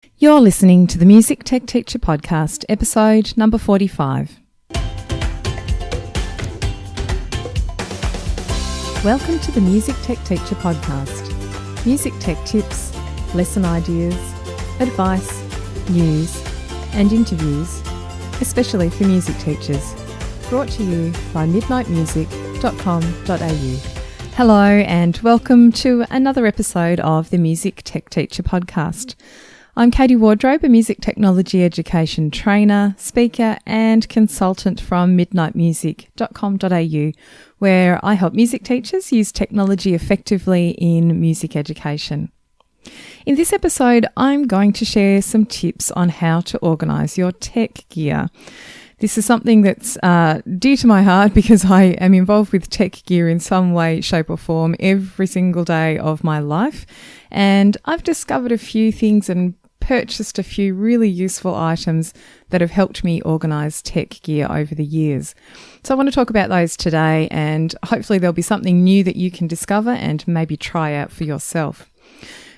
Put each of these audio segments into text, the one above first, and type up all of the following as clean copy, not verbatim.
You're listening to the Music Tech Teacher Podcast, episode number 45. Welcome to the Music Tech Teacher Podcast. Music tech tips, lesson ideas, advice, news, and interviews, especially for music teachers. Brought to you by midnightmusic.com.au. Hello and welcome to another episode of the Music Tech Teacher Podcast. I'm Katie Wardrobe, a music technology education trainer, speaker and consultant from midnightmusic.com.au, where I help music teachers use technology effectively in music education. In this episode, I'm going to share some tips on how to organise your tech gear. This is something that's dear to my heart because I am involved with tech gear in some way, shape or form every single day of my life. And I've discovered a few things and purchased a few really useful items that have helped me organise tech gear over the years. So I want to talk about those today, and hopefully there'll be something new that you can discover and maybe try out for yourself.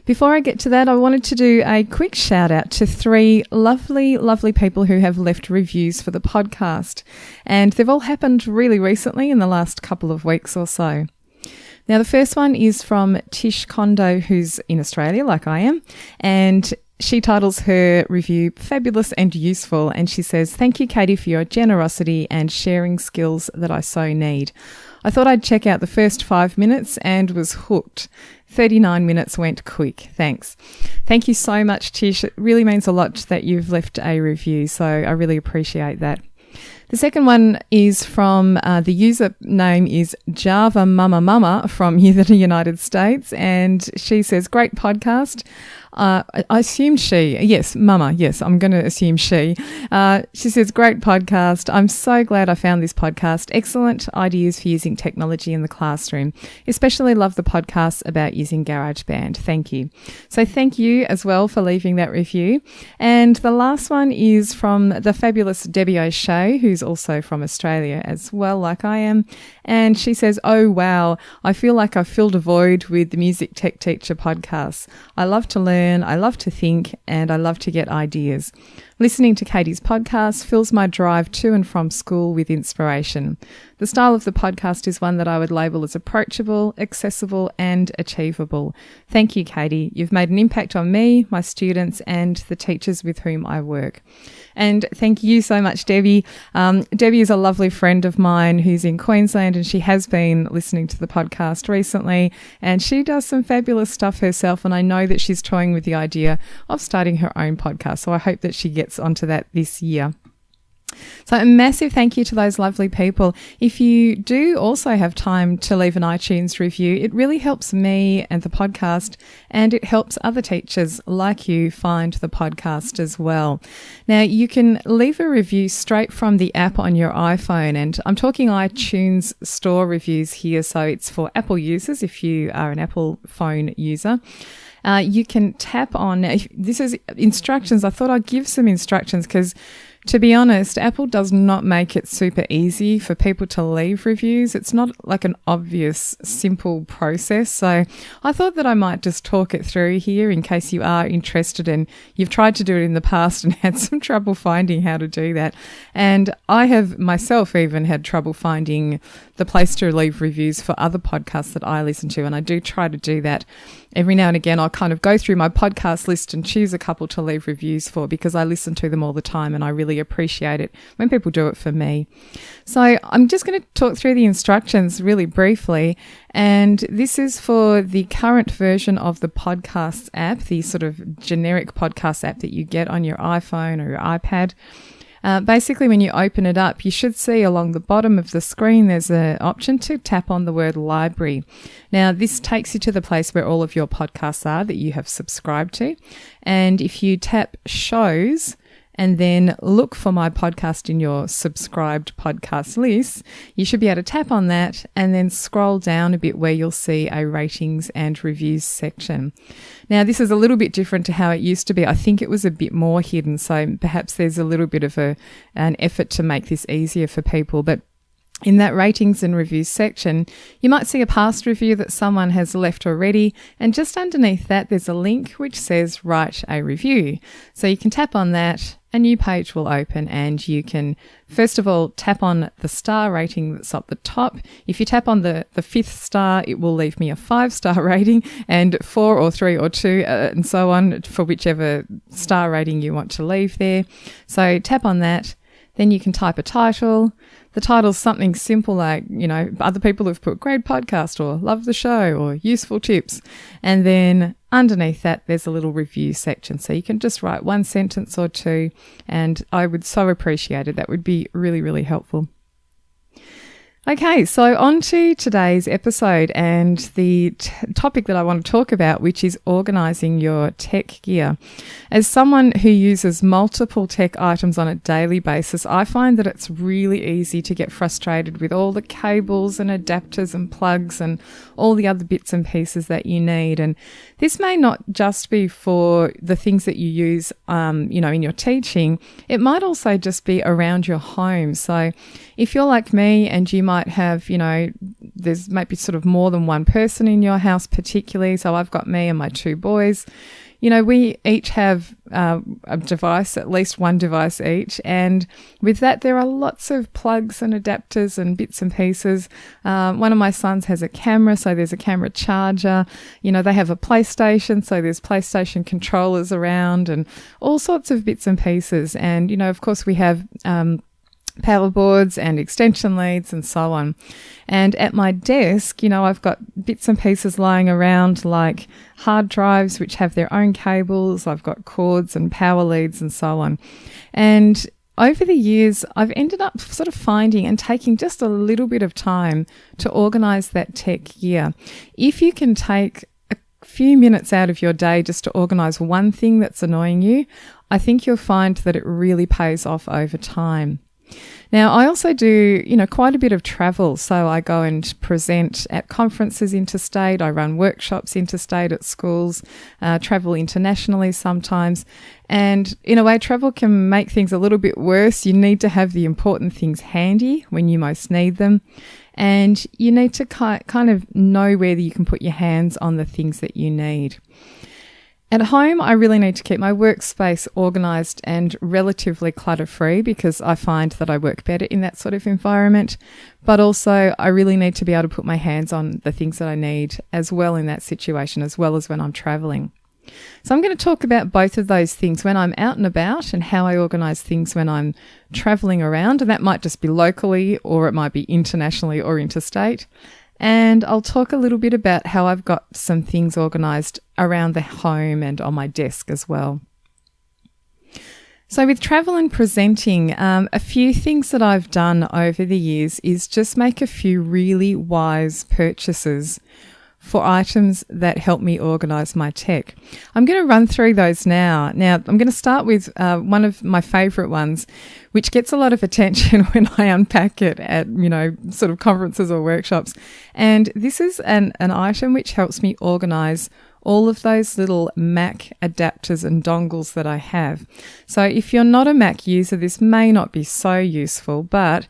Before I get to that, I wanted to do a quick shout out to three lovely people who have left reviews for the podcast. And they've all happened really recently in the last couple of weeks or so. Now, the first one is from Tish Kondo, who's in Australia, like I am, and she titles her review Fabulous and Useful, and she says, "Thank you, Katie, for your generosity and sharing skills that I so need. I thought I'd check out the first 5 minutes and was hooked. 39 minutes went quick. Thanks." Thank you so much, Tish. It really means a lot that you've left a review, so I really appreciate that. The second one is from the user name is Java Mama from the United States, and she says, "Great podcast." I assume she. Yes, Mama. Yes, I'm going to assume she. She says, "Great podcast. I'm so glad I found this podcast. Excellent ideas for using technology in the classroom. Especially love the podcasts about using GarageBand. Thank you." So thank you as well for leaving that review. And the last one is from the fabulous Debbie O'Shea, who's also from Australia as well, like I am. And she says, "Oh, wow. I feel like I've filled a void with the Music Tech Teacher podcasts. I love to learn, I love to think, and I love to get ideas. Listening to Katie's podcast fills my drive to and from school with inspiration. The style of the podcast is one that I would label as approachable, accessible, and achievable. Thank you, Katie. You've made an impact on me, my students, and the teachers with whom I work." And thank you so much, Debbie. Debbie is a lovely friend of mine who's in Queensland, and she has been listening to the podcast recently, and she does some fabulous stuff herself, and I know that she's toying with the idea of starting her own podcast, so I hope that she gets onto that this year. So a massive thank you to those lovely people. If you do also have time to leave an iTunes review, it really helps me and the podcast, and it helps other teachers like you find the podcast as well. Now, you can leave a review straight from the app on your iPhone, and I'm talking iTunes Store reviews here, so it's for Apple users if you are an Apple phone user. You can tap on, this is instructions. I thought I'd give some instructions because, to be honest, Apple does not make it super easy for people to leave reviews. It's not like an obvious, simple process. So I thought that I might just talk it through here in case you are interested and you've tried to do it in the past and had some trouble finding how to do that. And I have myself even had trouble finding the place to leave reviews for other podcasts that I listen to. And I do try to do that every now and again. I'll kind of go through my podcast list and choose a couple to leave reviews for because I listen to them all the time and I really appreciate it when people do it for me. So I'm just going to talk through the instructions really briefly. And this is for the current version of the podcasts app, the sort of generic podcast app that you get on your iPhone or your iPad. Basically, when you open it up, you should see along the bottom of the screen, there's an option to tap on the word library. Now, this takes you to the place where all of your podcasts are that you have subscribed to. And if you tap shows and then look for my podcast in your subscribed podcast list, you should be able to tap on that and then scroll down a bit where you'll see a ratings and reviews section. Now, this is a little bit different to how it used to be. I think it was a bit more hidden, so perhaps there's a little bit of an effort to make this easier for people. But in that ratings and reviews section, you might see a past review that someone has left already, and just underneath that there's a link which says write a review. So you can tap on that, a new page will open, and you can first of all tap on the star rating that's up the top. If you tap on the 5th star, it will leave me a 5-star rating, and 4 or 3 or 2 and so on for whichever star rating you want to leave there. So tap on that. Then you can type a title. The title's something simple like, other people have put great podcast or love the show or useful tips. And then underneath that, there's a little review section. So you can just write 1 sentence or 2, and I would so appreciate it. That would be really, really helpful. Okay, so on to today's episode and the topic that I want to talk about, which is organising your tech gear. As someone who uses multiple tech items on a daily basis, I find that it's really easy to get frustrated with all the cables and adapters and plugs and all the other bits and pieces that you need. And this may not just be for the things that you use, in your teaching. It might also just be around your home. So if you're like me and you might have, there's maybe sort of more than one person in your house particularly. So I've got me and my 2 boys. We each have a device, at least one device each. And with that, there are lots of plugs and adapters and bits and pieces. One of my sons has a camera, so there's a camera charger. They have a PlayStation, so there's PlayStation controllers around and all sorts of bits and pieces. And, of course, we have power boards and extension leads and so on. And at my desk, I've got bits and pieces lying around like hard drives which have their own cables. I've got cords and power leads and so on. And over the years, I've ended up sort of finding and taking just a little bit of time to organise that tech gear. If you can take a few minutes out of your day just to organise one thing that's annoying you, I think you'll find that it really pays off over time. Now, I also do, quite a bit of travel. So I go and present at conferences interstate. I run workshops interstate at schools, travel internationally sometimes. And in a way, travel can make things a little bit worse. You need to have the important things handy when you most need them. And you need to kind of know whether you can put your hands on the things that you need. At home, I really need to keep my workspace organised and relatively clutter-free because I find that I work better in that sort of environment. But also, I really need to be able to put my hands on the things that I need as well in that situation, as well as when I'm travelling. So I'm going to talk about both of those things when I'm out and about and how I organise things when I'm travelling around. And that might just be locally or it might be internationally or interstate. And I'll talk a little bit about how I've got some things organised around the home and on my desk as well. So with travel and presenting, a few things that I've done over the years is just make a few really wise purchases for items that help me organise my tech. I'm going to run through those now. Now, I'm going to start with one of my favourite ones, which gets a lot of attention when I unpack it at, sort of conferences or workshops. And this is an item which helps me organise all of those little Mac adapters and dongles that I have. So if you're not a Mac user, this may not be so useful, but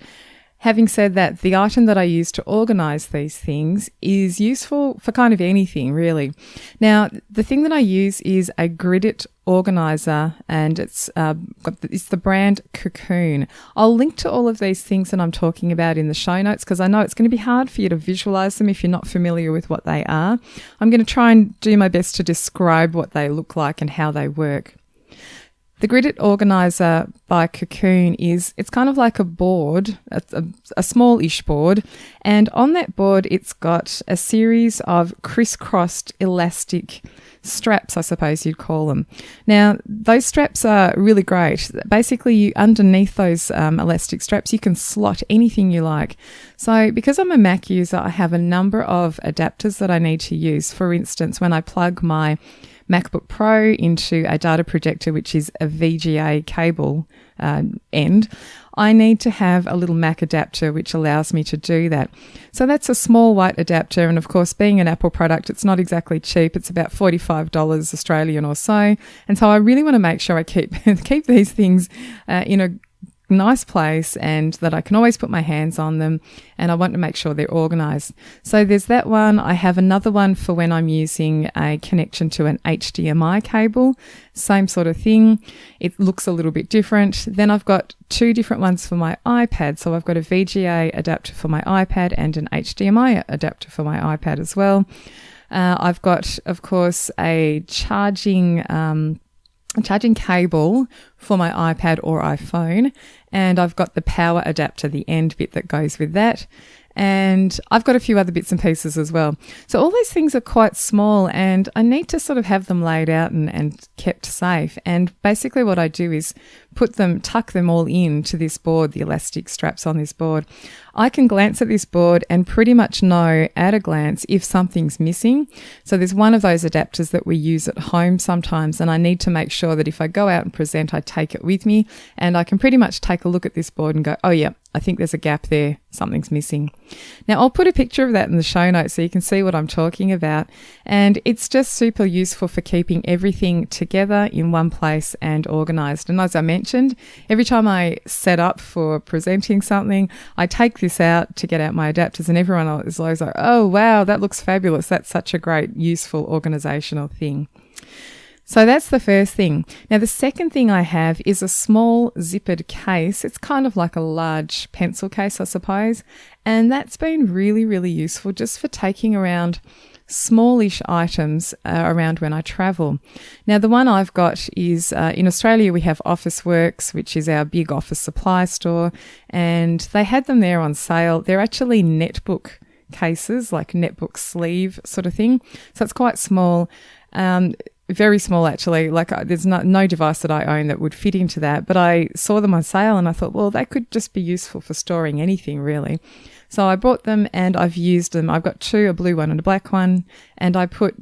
having said that, the item that I use to organise these things is useful for kind of anything, really. Now, the thing that I use is a gridded organiser, and it's the brand Cocoon. I'll link to all of these things that I'm talking about in the show notes because I know it's going to be hard for you to visualise them if you're not familiar with what they are. I'm going to try and do my best to describe what they look like and how they work. The gridded organiser by Cocoon it's kind of like a board, a small-ish board, and on that board it's got a series of crisscrossed elastic straps, I suppose you'd call them. Now, those straps are really great. Basically, underneath those elastic straps, you can slot anything you like. So because I'm a Mac user, I have a number of adapters that I need to use. For instance, when I plug my MacBook Pro into a data projector, which is a VGA cable end, I need to have a little Mac adapter which allows me to do that. So that's a small white adapter, and of course, being an Apple product, it's not exactly cheap. It's about $45 Australian or so, and so I really want to make sure I keep these things in a nice place and that I can always put my hands on them, and I want to make sure they're organised. So there's that one. I have another one for when I'm using a connection to an HDMI cable. Same sort of thing. It looks a little bit different. Then I've got two different ones for my iPad. So I've got a VGA adapter for my iPad and an HDMI adapter for my iPad as well. I've got, of course, a charging cable for my iPad or iPhone, and I've got the power adapter, the end bit that goes with that. And I've got a few other bits and pieces as well. So all these things are quite small, and I need to sort of have them laid out and kept safe. And basically what I do is tuck them all into this board, the elastic straps on this board. I can glance at this board and pretty much know at a glance if something's missing. So there's one of those adapters that we use at home sometimes, and I need to make sure that if I go out and present, I take it with me, and I can pretty much take a look at this board and go, oh yeah, I think there's a gap there, something's missing. Now I'll put a picture of that in the show notes so you can see what I'm talking about, and it's just super useful for keeping everything together in one place and organised. And as I mentioned, every time I set up for presenting something, I take this out to get out my adapters, and everyone is always like, oh wow, that looks fabulous. That's such a great, useful organisational thing. So that's the first thing. Now, the second thing I have is a small zippered case. It's kind of like a large pencil case, I suppose. And that's been really, really useful just for taking around smallish items around when I travel. Now, the one I've got is in Australia, we have Officeworks, which is our big office supply store, and they had them there on sale. They're actually netbook cases, like netbook sleeve sort of thing. So it's quite small. Very small, actually. Like there's no device that I own that would fit into that, but I saw them on sale and I thought, well, they could just be useful for storing anything really. So I bought them and I've used them. I've got two, a blue one and a black one, and I put,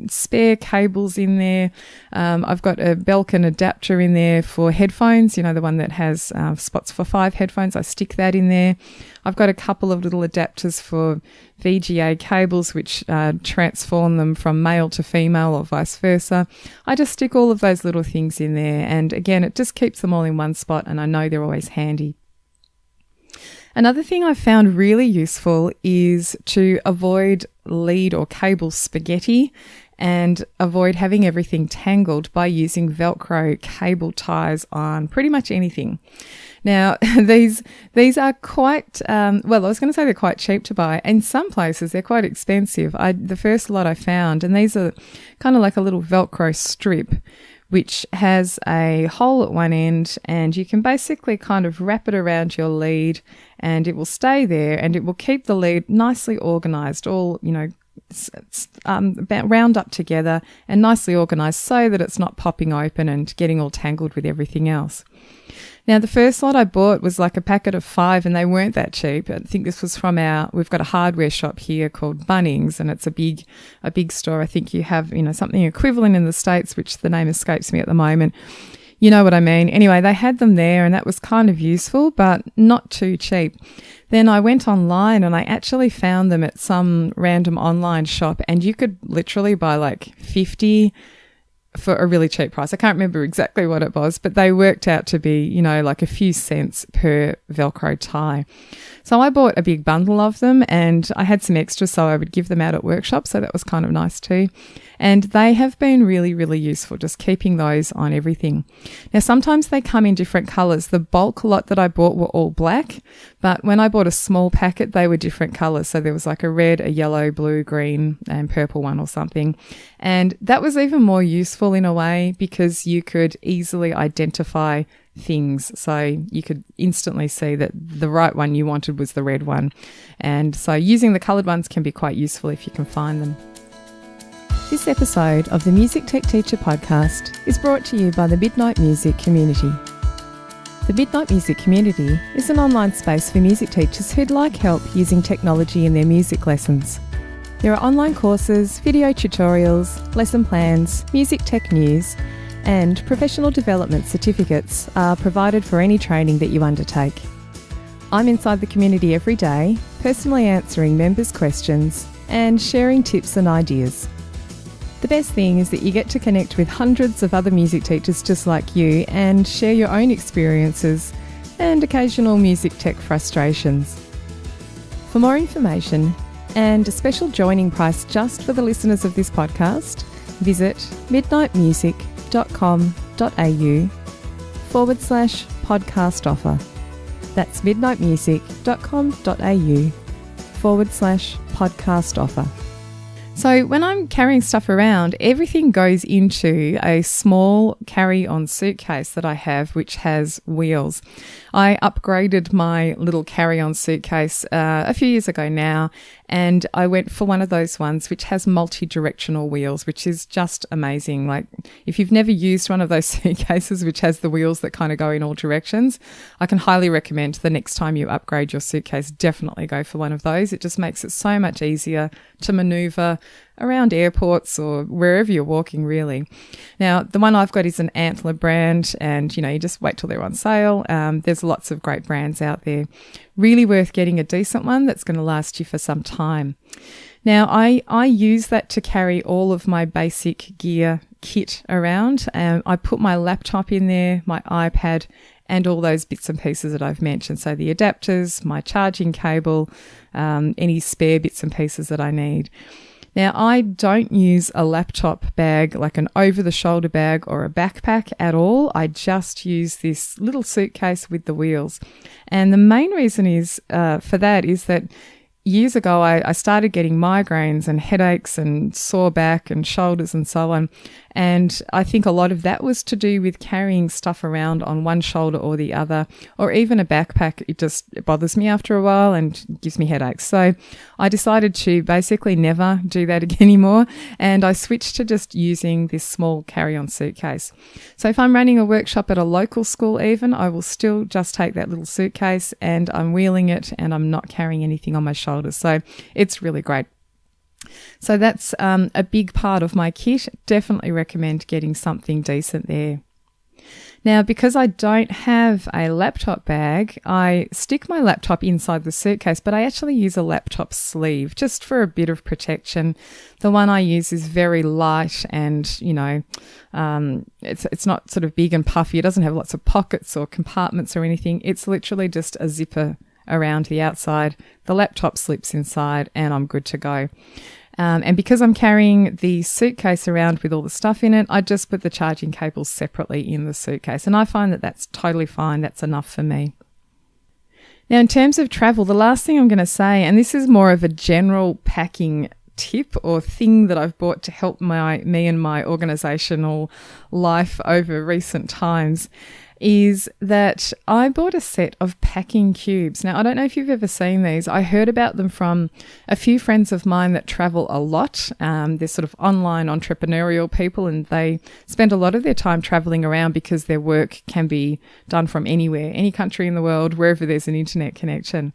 spare cables in there. I've got a Belkin adapter in there for headphones, the one that has spots for 5 headphones. I stick that in there. I've got a couple of little adapters for VGA cables, which transform them from male to female or vice versa. I just stick all of those little things in there. And again, it just keeps them all in one spot, and I know they're always handy. Another thing I found really useful is to avoid lead or cable spaghetti and avoid having everything tangled by using Velcro cable ties on pretty much anything. Now, these are quite, I was going to say they're quite cheap to buy. In some places, they're quite expensive. The first lot I found, and these are kind of like a little Velcro strip, which has a hole at one end, and you can basically kind of wrap it around your lead and it will stay there, and it will keep the lead nicely organised, all, round up together and nicely organised so that it's not popping open and getting all tangled with everything else. Now, the first lot I bought was like a packet of 5, and they weren't that cheap. I think this was from we've got a hardware shop here called Bunnings, and it's a big store. I think you have, something equivalent in the States, which the name escapes me at the moment. You know what I mean? Anyway, they had them there, and that was kind of useful, but not too cheap. Then I went online and I actually found them at some random online shop, and you could literally buy like 50 for a really cheap price. I can't remember exactly what it was, but they worked out to be, like a few cents per Velcro tie. So I bought a big bundle of them, and I had some extras, so I would give them out at workshops. So that was kind of nice too. And they have been really, really useful, just keeping those on everything. Now, sometimes they come in different colours. The bulk lot that I bought were all black, but when I bought a small packet, they were different colours. So there was like a red, a yellow, blue, green, and purple one or something. And that was even more useful in a way because you could easily identify things. So you could instantly see that the right one you wanted was the red one. And so using the coloured ones can be quite useful if you can find them. This episode of the Music Tech Teacher podcast is brought to you by the Midnight Music Community. The Midnight Music Community is an online space for music teachers who'd like help using technology in their music lessons. There are online courses, video tutorials, lesson plans, music tech news, and professional development certificates are provided for any training that you undertake. I'm inside the community every day, personally answering members' questions and sharing tips and ideas. The best thing is that you get to connect with hundreds of other music teachers just like you and share your own experiences and occasional music tech frustrations. For more information and a special joining price just for the listeners of this podcast, visit midnightmusic.com.au/podcast offer. That's midnightmusic.com.au/podcast offer. So when I'm carrying stuff around, everything goes into a small carry-on suitcase that I have, which has wheels. I upgraded my little carry-on suitcase a few years ago now, and I went for one of those ones which has multi-directional wheels, which is just amazing. Like, if you've never used one of those suitcases which has the wheels that kind of go in all directions, I can highly recommend the next time you upgrade your suitcase, definitely go for one of those. It just makes it so much easier to maneuver around airports or wherever you're walking, really. Now, the one I've got is an Antler brand, and you just wait till they're on sale. There's lots of great brands out there. Really worth getting a decent one that's going to last you for some time. Now, I use that to carry all of my basic gear kit around. I put my laptop in there, my iPad, and all those bits and pieces that I've mentioned. So the adapters, my charging cable, any spare bits and pieces that I need. Now, I don't use a laptop bag, like an over-the-shoulder bag or a backpack at all. I just use this little suitcase with the wheels. And the main reason is for that is that years ago, I started getting migraines and headaches and sore back and shoulders and so on. And I think a lot of that was to do with carrying stuff around on one shoulder or the other, or even a backpack. It bothers me after a while and gives me headaches. So I decided to basically never do that again anymore. And I switched to just using this small carry-on suitcase. So if I'm running a workshop at a local school even, I will still just take that little suitcase and I'm wheeling it and I'm not carrying anything on my shoulders. So it's really great. So that's a big part of my kit. Definitely recommend getting something decent there. Now, because I don't have a laptop bag, I stick my laptop inside the suitcase, but I actually use a laptop sleeve just for a bit of protection. The one I use is very light and, it's not sort of big and puffy. It doesn't have lots of pockets or compartments or anything. It's literally just a zipper around the outside. The laptop slips inside and I'm good to go. And because I'm carrying the suitcase around with all the stuff in it, I just put the charging cables separately in the suitcase. And I find that that's totally fine. That's enough for me. Now, in terms of travel, the last thing I'm going to say, and this is more of a general packing tip or thing that I've bought to help me and my organisational life over recent times, is that I bought a set of packing cubes. Now, I don't know if you've ever seen these. I heard about them from a few friends of mine that travel a lot. They're sort of online entrepreneurial people and they spend a lot of their time traveling around because their work can be done from anywhere, any country in the world, wherever there's an internet connection.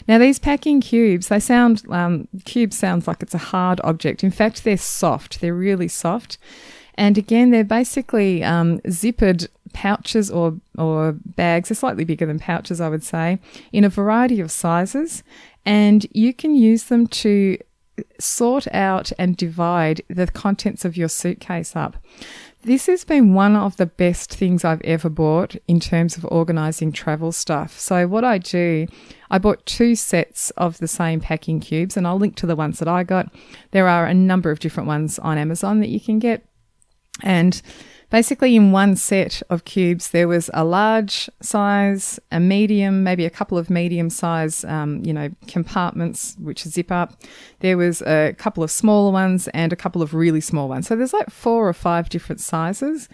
Now, these packing cubes, cube sounds like it's a hard object. In fact, they're soft. They're really soft. And again, they're basically zippered pouches or bags. They're slightly bigger than pouches, I would say, in a variety of sizes. And you can use them to sort out and divide the contents of your suitcase up. This has been one of the best things I've ever bought in terms of organising travel stuff. So what I do, I bought 2 sets of the same packing cubes, and I'll link to the ones that I got. There are a number of different ones on Amazon that you can get. And basically in one set of cubes, there was a large size, a medium, maybe a couple of medium size, compartments which zip up. There was a couple of smaller ones and a couple of really small ones. So there's like 4 or 5 different sizes,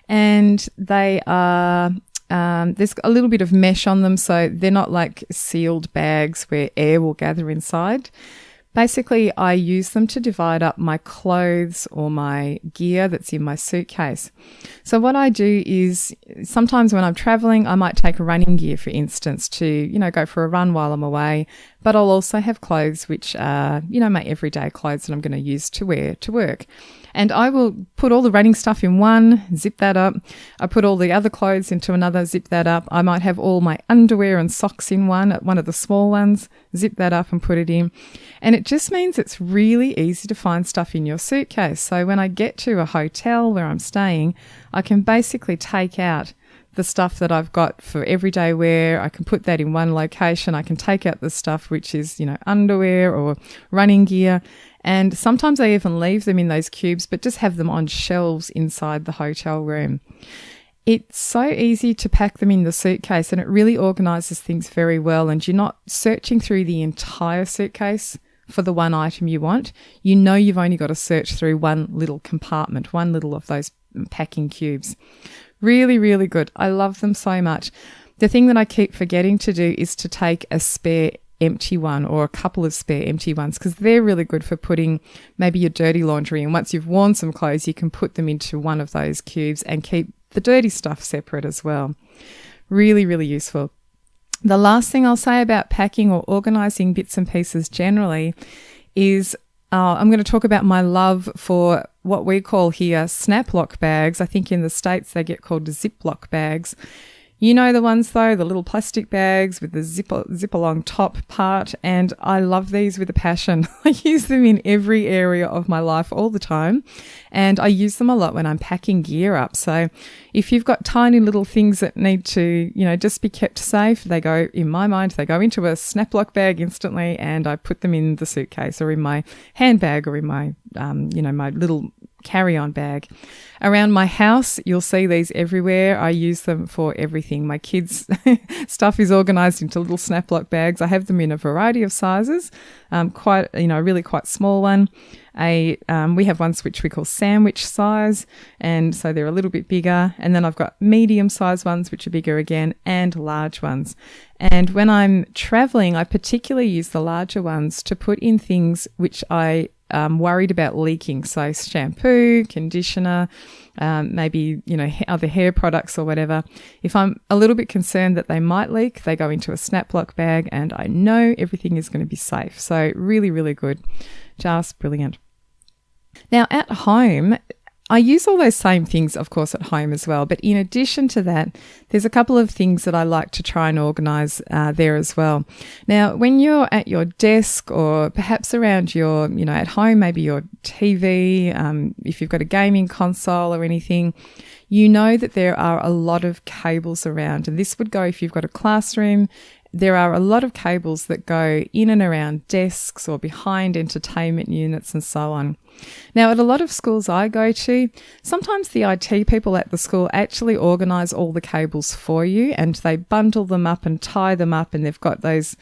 and they are, there's a little bit of mesh on them. So they're not like sealed bags where air will gather inside. Basically, I use them to divide up my clothes or my gear that's in my suitcase. So what I do is sometimes when I'm traveling, I might take a running gear, for instance, to, go for a run while I'm away. But I'll also have clothes which are, my everyday clothes that I'm going to use to wear to work. And I will put all the running stuff in one, zip that up. I put all the other clothes into another, zip that up. I might have all my underwear and socks in one of the small ones, zip that up and put it in. And it just means it's really easy to find stuff in your suitcase. So when I get to a hotel where I'm staying, I can basically take out the stuff that I've got for everyday wear. I can put that in one location. I can take out the stuff which is, underwear or running gear. And sometimes I even leave them in those cubes, but just have them on shelves inside the hotel room. It's so easy to pack them in the suitcase, and it really organises things very well, and you're not searching through the entire suitcase for the one item you want. You've only got to search through one little compartment, one little of those packing cubes. Really, really good. I love them so much. The thing that I keep forgetting to do is to take a spare empty one or a couple of spare empty ones, because they're really good for putting maybe your dirty laundry, and once you've worn some clothes you can put them into one of those cubes and keep the dirty stuff separate as well. Really, really useful. The last thing I'll say about packing or organising bits and pieces generally is I'm going to talk about my love for what we call here snap lock bags. I think in the States they get called Ziploc bags. You know the ones though, the little plastic bags with the zip along top part, and I love these with a passion. I use them in every area of my life all the time, and I use them a lot when I'm packing gear up. So if you've got tiny little things that need to, just be kept safe, in my mind, they go into a snap lock bag instantly, and I put them in the suitcase or in my handbag or in my, my little carry-on bag. Around my house, you'll see these everywhere. I use them for everything. My kids' stuff is organised into little snap lock bags. I have them in a variety of sizes, really quite small one. We have ones which we call sandwich size, and so they're a little bit bigger. And then I've got medium size ones, which are bigger again, and large ones. And when I'm travelling, I particularly use the larger ones to put in things which I worried about leaking, so shampoo, conditioner, maybe other hair products or whatever. If I'm a little bit concerned that they might leak, they go into a snap lock bag, and I know everything is going to be safe. So really, really good, just brilliant. Now at home, I use all those same things, of course, at home as well. But in addition to that, there's a couple of things that I like to try and organise there as well. Now, when you're at your desk or perhaps around your, at home, maybe your TV, if you've got a gaming console or anything, you know that there are a lot of cables around. And this would go if you've got a classroom. There are a lot of cables that go in and around desks or behind entertainment units and so on. Now, at a lot of schools I go to, sometimes the IT people at the school actually organise all the cables for you, and they bundle them up and tie them up, and they've got those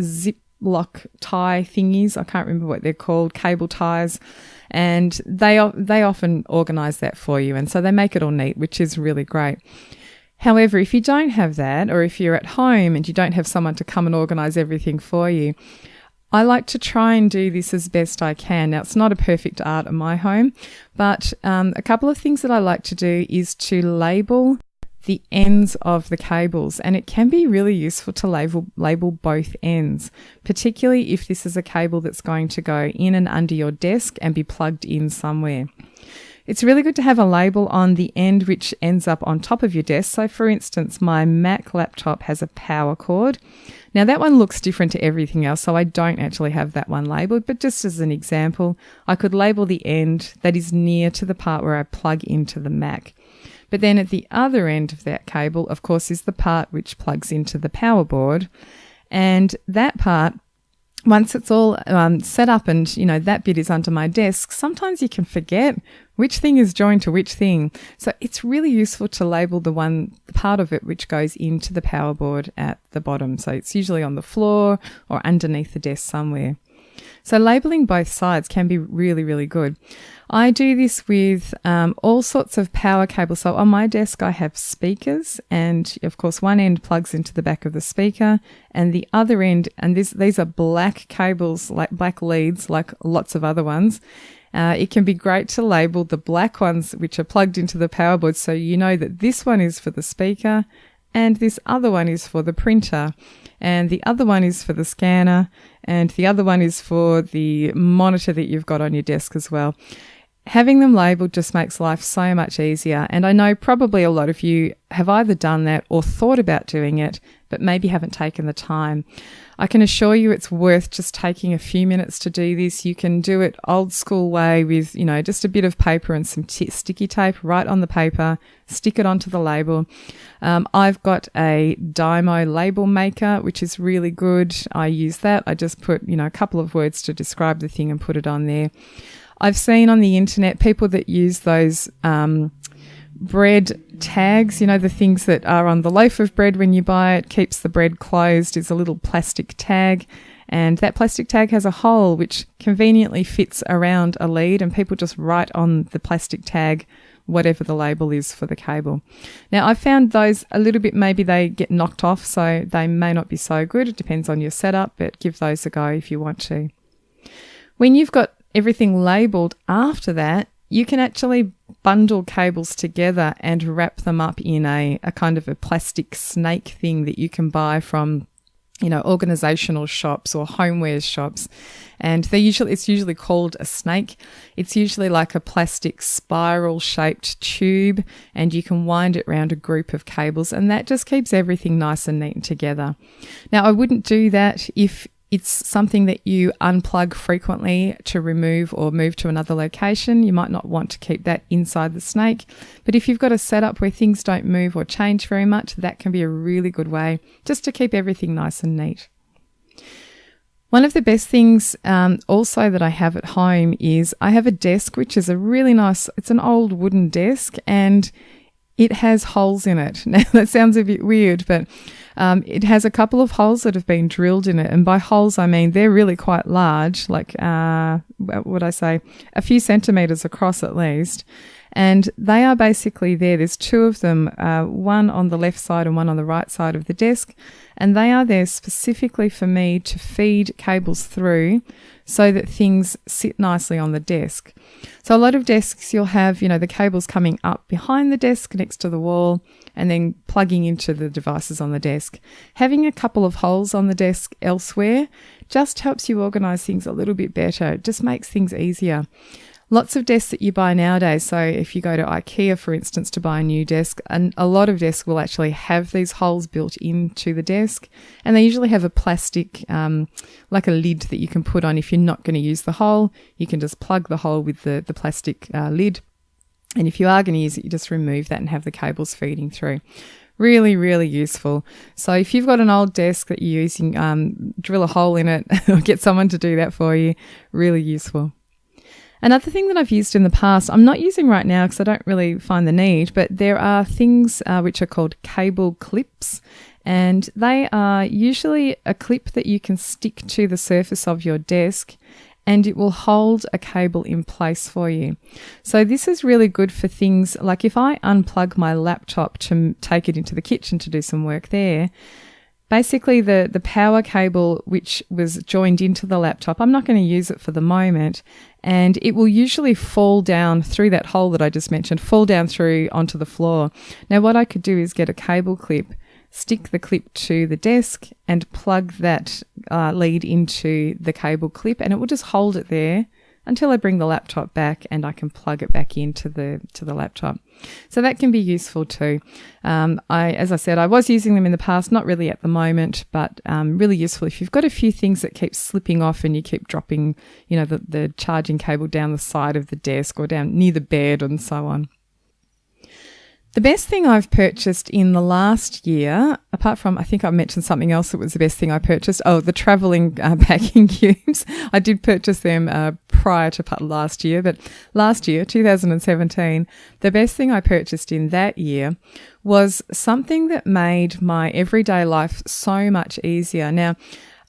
zip lock tie thingies. I can't remember what they're called, cable ties. And they often organise that for you, and so they make it all neat, which is really great. However, if you don't have that, or if you're at home and you don't have someone to come and organise everything for you, I like to try and do this as best I can. Now, it's not a perfect art in my home, but a couple of things that I like to do is to label the ends of the cables, and it can be really useful to label both ends, particularly if this is a cable that's going to go in and under your desk and be plugged in somewhere. It's really good to have a label on the end which ends up on top of your desk. So for instance, my Mac laptop has a power cord. Now that one looks different to everything else, so I don't actually have that one labelled, but just as an example, I could label the end that is near to the part where I plug into the Mac. But then at the other end of that cable, of course, is the part which plugs into the power board. And that part, once it's all set up and, that bit is under my desk, sometimes you can forget which thing is joined to which thing. So it's really useful to label the part of it which goes into the power board at the bottom. So it's usually on the floor or underneath the desk somewhere. So labelling both sides can be really, really good. I do this with all sorts of power cables. So on my desk, I have speakers, and of course, one end plugs into the back of the speaker, and the other end, and these are black cables, like black leads, like lots of other ones. It can be great to label the black ones which are plugged into the power board, so you know that this one is for the speaker, and this other one is for the printer, and the other one is for the scanner, and the other one is for the monitor that you've got on your desk as well. Having them labelled just makes life so much easier. And I know probably a lot of you have either done that or thought about doing it, but maybe haven't taken the time. I can assure you it's worth just taking a few minutes to do this. You can do it old school way with, just a bit of paper and some sticky tape right on the paper, stick it onto the label. I've got a Dymo label maker, which is really good. I use that. I just put, a couple of words to describe the thing and put it on there. I've seen on the internet people that use those bread tags, the things that are on the loaf of bread when you buy it, keeps the bread closed, is a little plastic tag. And that plastic tag has a hole which conveniently fits around a lead, and people just write on the plastic tag whatever the label is for the cable. Now, I found those a little bit, maybe they get knocked off, so they may not be so good. It depends on your setup, but give those a go if you want to. When you've got everything labelled after that, you can actually bundle cables together and wrap them up in a kind of a plastic snake thing that you can buy from, organisational shops or homewares shops. And it's usually called a snake. It's usually like a plastic spiral shaped tube, and you can wind it around a group of cables, and that just keeps everything nice and neat and together. Now, I wouldn't do that if it's something that you unplug frequently to remove or move to another location. You might not want to keep that inside the snake. But if you've got a setup where things don't move or change very much, that can be a really good way just to keep everything nice and neat. One of the best things also that I have at home is I have a desk, which is a really nice, it's an old wooden desk, and it has holes in it. Now, that sounds a bit weird, but it has a couple of holes that have been drilled in it. And by holes, I mean they're really quite large, like, what would I say, a few centimetres across at least. And they are basically there. There's two of them, one on the left side and one on the right side of the desk. And they are there specifically for me to feed cables through so that things sit nicely on the desk. So a lot of desks you'll have, the cables coming up behind the desk next to the wall and then plugging into the devices on the desk. Having a couple of holes on the desk elsewhere just helps you organise things a little bit better. It just makes things easier. Lots of desks that you buy nowadays, so if you go to IKEA, for instance, to buy a new desk, and a lot of desks will actually have these holes built into the desk, and they usually have a plastic, like a lid that you can put on. If you're not going to use the hole, you can just plug the hole with the plastic lid, and if you are going to use it, you just remove that and have the cables feeding through. Really, really useful. So if you've got an old desk that you're using, drill a hole in it or get someone to do that for you. Really useful. Another thing that I've used in the past, I'm not using right now because I don't really find the need, but there are things which are called cable clips, and they are usually a clip that you can stick to the surface of your desk and it will hold a cable in place for you. So this is really good for things like if I unplug my laptop to take it into the kitchen to do some work there, basically the power cable which was joined into the laptop, I'm not going to use it for the moment, and it will usually fall down through that hole that I just mentioned, fall down through onto the floor. Now what I could do is get a cable clip, stick the clip to the desk and plug that lead into the cable clip, and it will just hold it there until I bring the laptop back and I can plug it back into the laptop. So that can be useful too. As I said, I was using them in the past, not really at the moment, but really useful if you've got a few things that keep slipping off and you keep dropping, the charging cable down the side of the desk or down near the bed and so on. The best thing I've purchased in the last year, apart from, I think I mentioned something else that was the best thing I purchased. Oh, the travelling packing cubes. I did purchase them prior to last year, but last year, 2017, the best thing I purchased in that year was something that made my everyday life so much easier. Now,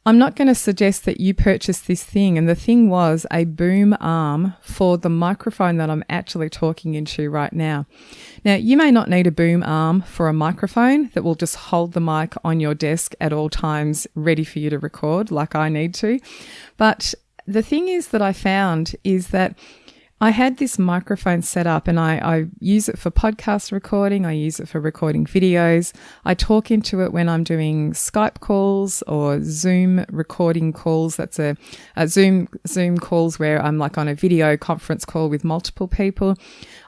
I'm not going to suggest that you purchase this thing, and the thing was a boom arm for the microphone that I'm actually talking into right now. Now, you may not need a boom arm for a microphone that will just hold the mic on your desk at all times ready for you to record like I need to, but the thing is that I found is that I had this microphone set up and I use it for podcast recording. I use it for recording videos. I talk into it when I'm doing Skype calls or Zoom recording calls. That's a Zoom calls where I'm like on a video conference call with multiple people.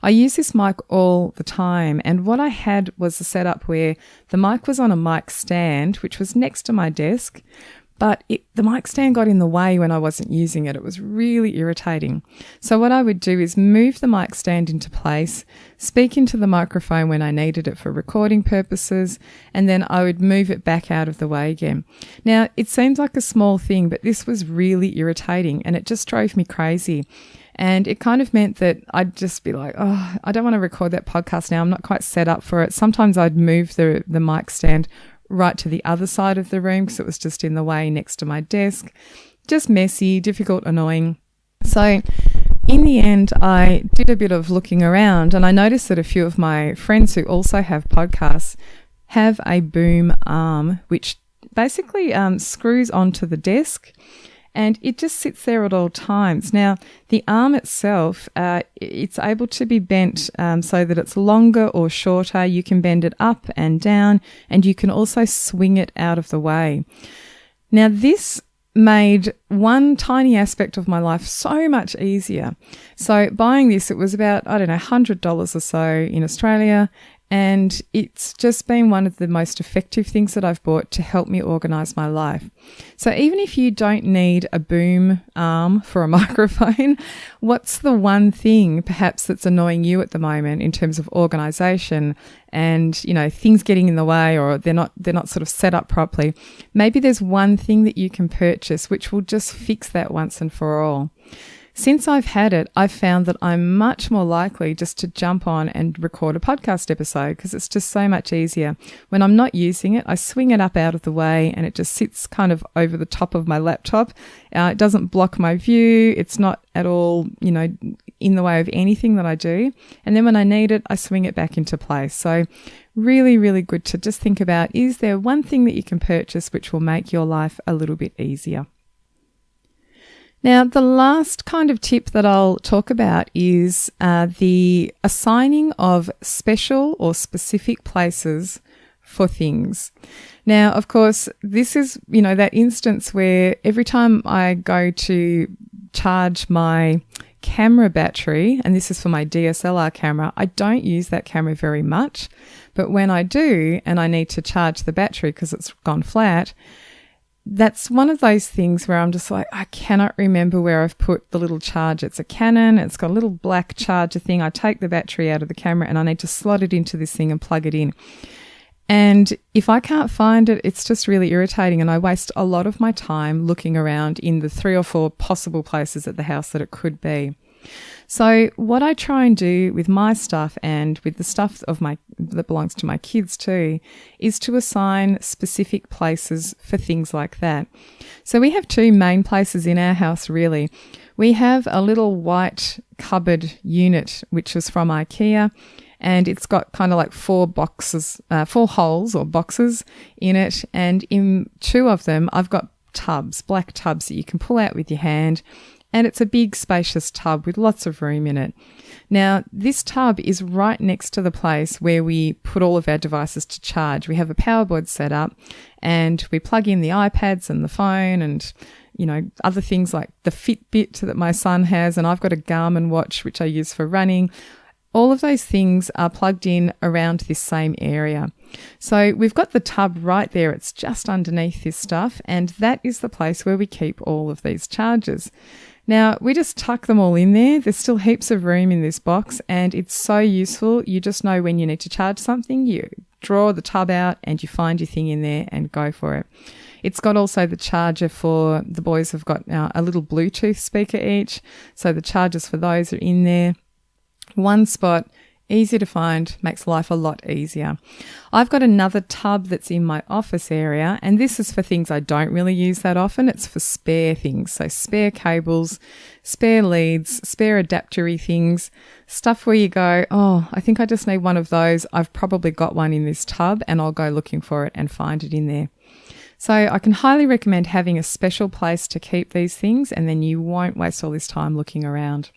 I use this mic all the time. And what I had was a setup where the mic was on a mic stand, which was next to my desk. But the mic stand got in the way when I wasn't using it. It was really irritating. So what I would do is move the mic stand into place, speak into the microphone when I needed it for recording purposes, and then I would move it back out of the way again. Now, it seems like a small thing, but this was really irritating and it just drove me crazy. And it kind of meant that I'd just be like, oh, I don't want to record that podcast now. I'm not quite set up for it. Sometimes I'd move the mic stand right to the other side of the room because it was just in the way next to my desk. Just messy, difficult, annoying. So in the end, I did a bit of looking around and I noticed that a few of my friends who also have podcasts have a boom arm, which basically screws onto the desk. And it just sits there at all times. Now, the arm itself, it's able to be bent so that it's longer or shorter. You can bend it up and down, and you can also swing it out of the way. Now, this made one tiny aspect of my life so much easier. So buying this, it was about, $100 or so in Australia. And it's just been one of the most effective things that I've bought to help me organise my life. So even if you don't need a boom arm for a microphone, what's the one thing perhaps that's annoying you at the moment in terms of organisation and, things getting in the way or they're not sort of set up properly? Maybe there's one thing that you can purchase which will just fix that once and for all. Since I've had it, I've found that I'm much more likely just to jump on and record a podcast episode because it's just so much easier. When I'm not using it, I swing it up out of the way and it just sits kind of over the top of my laptop. It doesn't block my view. It's not at all, in the way of anything that I do. And then when I need it, I swing it back into place. So really, really good to just think about, is there one thing that you can purchase which will make your life a little bit easier? Now, the last kind of tip that I'll talk about is the assigning of special or specific places for things. Now, of course, this is, that instance where every time I go to charge my camera battery, and this is for my DSLR camera, I don't use that camera very much. But when I do, and I need to charge the battery because it's gone flat, that's one of those things where I'm just like, I cannot remember where I've put the little charger. It's a Canon. It's got a little black charger thing. I take the battery out of the camera and I need to slot it into this thing and plug it in. And if I can't find it, it's just really irritating. And I waste a lot of my time looking around in the 3 or 4 possible places at the house that it could be. So what I try and do with my stuff and with the stuff that belongs to my kids too is to assign specific places for things like that. So we have 2 main places in our house really. We have a little white cupboard unit which is from IKEA, and it's got kind of like 4 holes or boxes in it, and in 2 of them I've got tubs, black tubs that you can pull out with your hand. And it's a big, spacious tub with lots of room in it. Now, this tub is right next to the place where we put all of our devices to charge. We have a power board set up and we plug in the iPads and the phone and, other things like the Fitbit that my son has. And I've got a Garmin watch, which I use for running. All of those things are plugged in around this same area. So we've got the tub right there. It's just underneath this stuff. And that is the place where we keep all of these chargers. Now, we just tuck them all in there. There's still heaps of room in this box and it's so useful. You just know when you need to charge something, you draw the tub out and you find your thing in there and go for it. It's got also the charger for, the boys have got a little Bluetooth speaker each. So the chargers for those are in there. One spot, easy to find, makes life a lot easier. I've got another tub that's in my office area, and this is for things I don't really use that often. It's for spare things, so spare cables, spare leads, spare adaptery things, stuff where you go, oh, I think I just need one of those. I've probably got one in this tub, and I'll go looking for it and find it in there. So I can highly recommend having a special place to keep these things, and then you won't waste all this time looking around.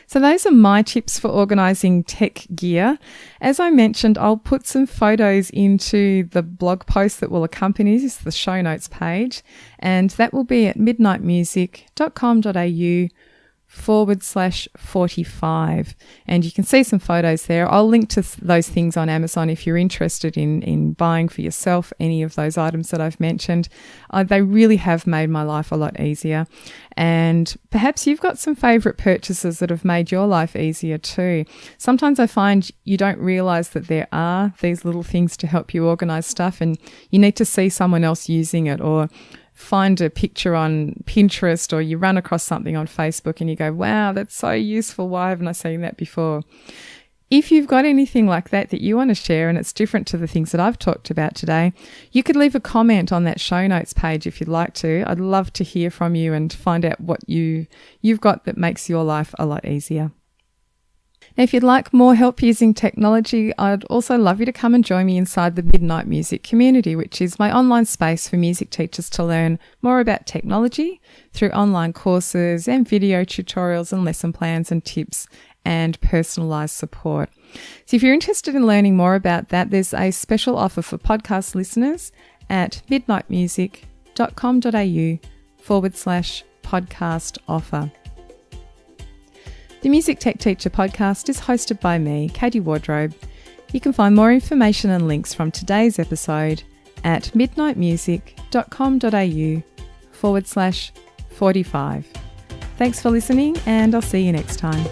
So those are my tips for organising tech gear. As I mentioned, I'll put some photos into the blog post that will accompany this, the show notes page, and that will be at midnightmusic.com.au/45, and you can see some photos there. I'll link to those things on Amazon if you're interested in buying for yourself any of those items that I've mentioned. They really have made my life a lot easier, and perhaps you've got some favourite purchases that have made your life easier too. Sometimes I find you don't realise that there are these little things to help you organise stuff, and you need to see someone else using it, or find a picture on Pinterest, or you run across something on Facebook and you go, wow, that's so useful. Why haven't I seen that before? If you've got anything like that you want to share and it's different to the things that I've talked about today, you could leave a comment on that show notes page if you'd like to. I'd love to hear from you and find out what you've got that makes your life a lot easier. Now, if you'd like more help using technology, I'd also love you to come and join me inside the Midnight Music community, which is my online space for music teachers to learn more about technology through online courses and video tutorials and lesson plans and tips and personalised support. So if you're interested in learning more about that, there's a special offer for podcast listeners at midnightmusic.com.au/podcast offer. The Music Tech Teacher podcast is hosted by me, Katie Wardrobe. You can find more information and links from today's episode at midnightmusic.com.au/45. Thanks for listening, and I'll see you next time.